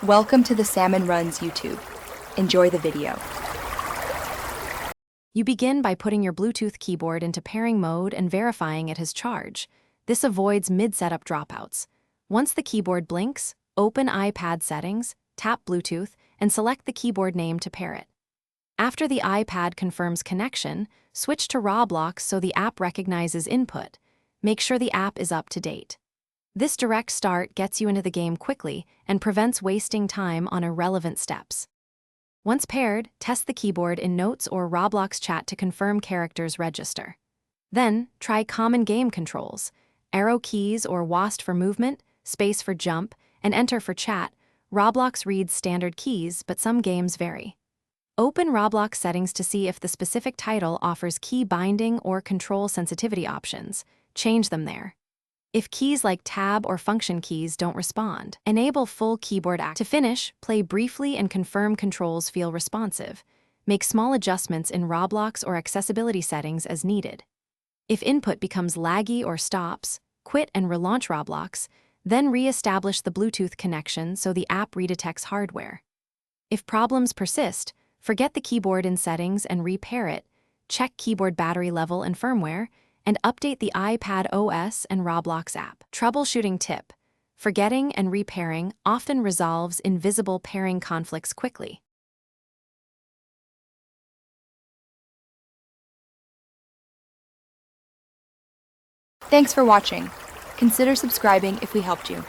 Welcome to the Salmon Runs YouTube. Enjoy the video. You begin by putting your Bluetooth keyboard into pairing mode and verifying it has charge. This avoids mid-setup dropouts. Once the keyboard blinks, open iPad settings, tap Bluetooth, and select the keyboard name to pair it. After the iPad confirms connection, switch to Roblox so the app recognizes input. Make sure the app is up to date. This direct start gets you into the game quickly and prevents wasting time on irrelevant steps. Once paired, test the keyboard in Notes or Roblox chat to confirm characters register. Then, try common game controls, arrow keys or WASD for movement, space for jump, and enter for chat. Roblox reads standard keys, but some games vary. Open Roblox settings to see if the specific title offers key binding or control sensitivity options. Change them there. If keys like tab or function keys don't respond, enable full keyboard act. To finish, play briefly and confirm controls feel responsive. Make small adjustments in Roblox or accessibility settings as needed. If input becomes laggy or stops, quit and relaunch Roblox, then re-establish the Bluetooth connection so the app redetects hardware. If problems persist, forget the keyboard in settings and repair it, check keyboard battery level and firmware, and update the iPad OS and Roblox app. Troubleshooting tip: forgetting and repairing often resolves invisible pairing conflicts quickly. Thanks for watching. Consider subscribing if we helped you.